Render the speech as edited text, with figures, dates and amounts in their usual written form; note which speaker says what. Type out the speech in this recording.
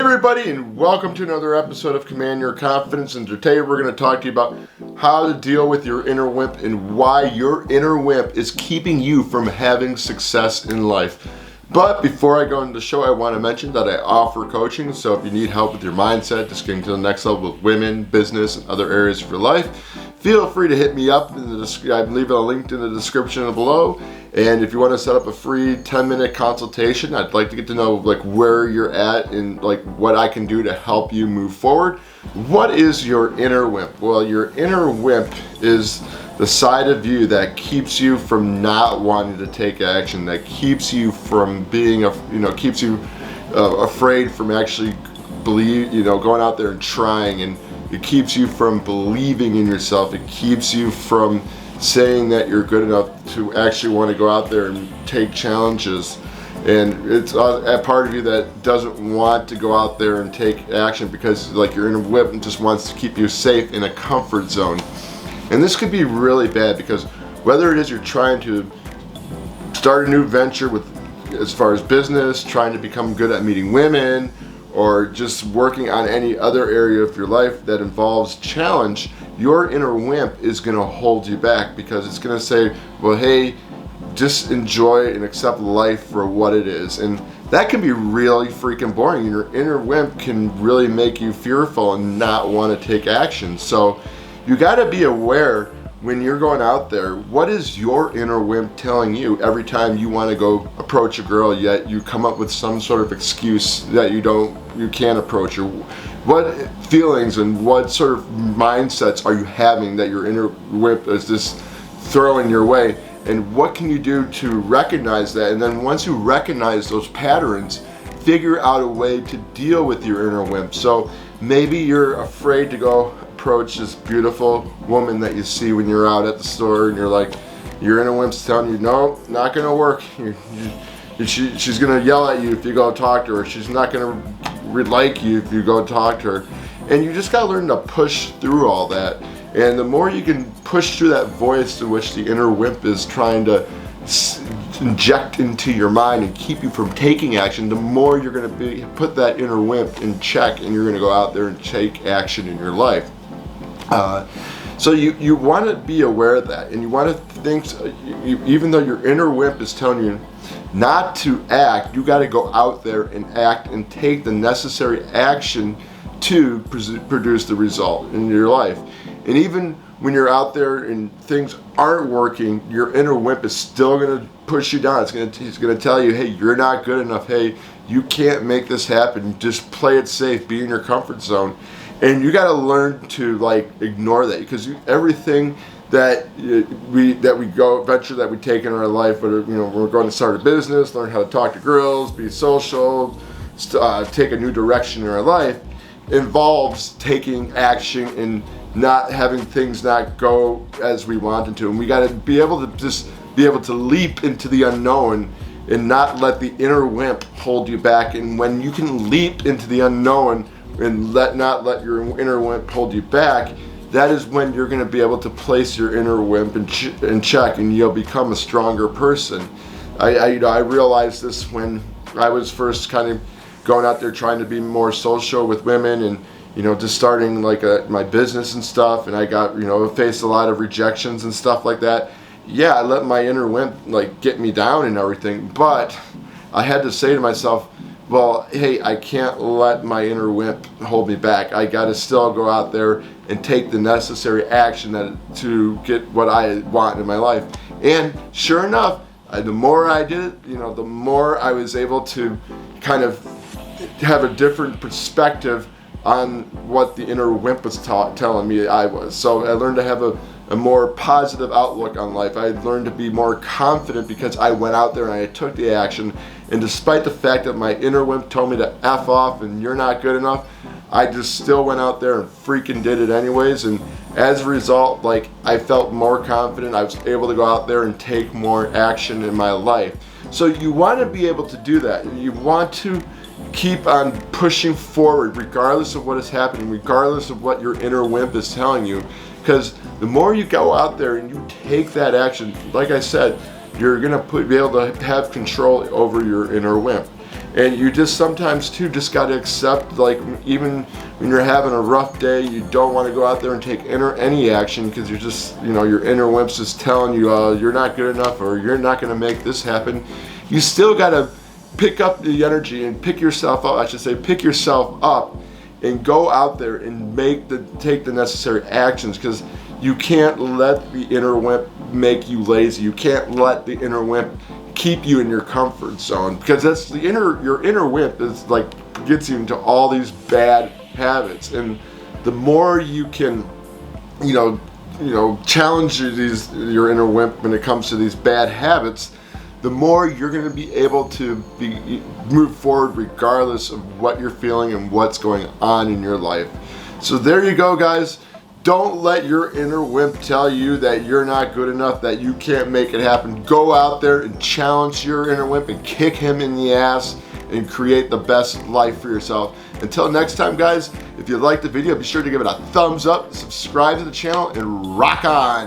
Speaker 1: Everybody, and welcome to another episode of Command Your Confidence. And today we're going to talk to you about how to deal with your inner wimp and why your inner wimp is keeping you from having success in life. But before I go into the show, I want to mention that I offer coaching. So if you need help with your mindset, just getting to the next level with women, business, and other areas of your life, feel free to hit me up. I'm leaving a link in the description below. And if you want to set up a free 10-minute consultation, I'd like to get to know where you're at and what I can do to help you move forward. What is your inner wimp? Well, your inner wimp is the side of you that keeps you from not wanting to take action, that keeps you from being afraid from actually going out there and trying, and it keeps you from believing in yourself. It keeps you from saying that you're good enough to actually want to go out there and take challenges. And it's a part of you that doesn't want to go out there and take action because your inner wimp just wants to keep you safe in a comfort zone. And this could be really bad because whether it is you're trying to start a new venture as far as business, trying to become good at meeting women, or just working on any other area of your life that involves challenge, your inner wimp is going to hold you back because it's going to say, well, hey, just enjoy and accept life for what it is. And that can be really freaking boring. Your inner wimp can really make you fearful and not want to take action. So you got to be aware when you're going out there, what is your inner wimp telling you every time you want to go approach a girl, yet you come up with some sort of excuse that you can't approach her? What feelings and what sort of mindsets are you having that your inner wimp is just throwing your way? And what can you do to recognize that? And then once you recognize those patterns, figure out a way to deal with your inner wimp. So maybe you're afraid to go approach this beautiful woman that you see when you're out at the store, and your inner wimp's telling you, no, not gonna work. She's gonna yell at you if you go talk to her. She's not gonna like you if you go talk to her. And you just gotta learn to push through all that. And the more you can push through that voice in which the inner wimp is trying to inject into your mind and keep you from taking action, the more you're going to put that inner wimp in check, and you're going to go out there and take action in your life. So you want to be aware of that, and you want to think, even though your inner wimp is telling you not to act, you got to go out there and act and take the necessary action to produce the result in your life. And even when you're out there and things aren't working, your inner wimp is still going to push you down. It's going to tell you, hey, you're not good enough. Hey, you can't make this happen. Just play it safe. Be in your comfort zone. And you got to learn to ignore that, because everything that we take in our life, whether we're going to start a business, learn how to talk to girls, be social, take a new direction in our life, involves taking action and not having things not go as we want them to. And we got to be able to leap into the unknown and not let the inner wimp hold you back. And when you can leap into the unknown and not let your inner wimp hold you back, that is when you're going to be able to place your inner wimp in check, and you'll become a stronger person. I realized this when I was first kind of going out there trying to be more social with women, and just starting my business and stuff, and I got faced a lot of rejections and stuff like that. Yeah, I let my inner wimp get me down and everything, but I had to say to myself, well, hey, I can't let my inner wimp hold me back. I got to still go out there and take the necessary action to get what I want in my life. And sure enough, the more I did it, the more I was able to kind of have a different perspective on what the inner wimp was telling me I was. So I learned to have a more positive outlook on life. I learned to be more confident because I went out there and I took the action. And despite the fact that my inner wimp told me to F off and you're not good enough, I just still went out there and freaking did it anyways. And as a result, I felt more confident. I was able to go out there and take more action in my life. So you want to be able to do that. You want to keep on pushing forward regardless of what is happening, regardless of what your inner wimp is telling you. Because the more you go out there and you take that action, like I said, you're going to be able to have control over your inner wimp. And you just sometimes too just got to accept, like, even when you're having a rough day, you don't want to go out there and take any action because you're just, you know, your inner wimp's just telling you you're not good enough or you're not going to make this happen. You still got to pick up the energy and pick yourself up, pick yourself up and go out there and take the necessary actions, because you can't let the inner wimp make you lazy. You can't let the inner wimp keep you in your comfort zone, because that's your inner wimp is like gets you into all these bad habits. And the more you can, you know, challenge your inner wimp when it comes to these bad habits, the more you're going to be able to move forward regardless of what you're feeling and what's going on in your life. So there you go, guys. Don't let your inner wimp tell you that you're not good enough, that you can't make it happen. Go out there and challenge your inner wimp and kick him in the ass and create the best life for yourself. Until next time, guys, if you liked the video, be sure to give it a thumbs up, subscribe to the channel, and rock on.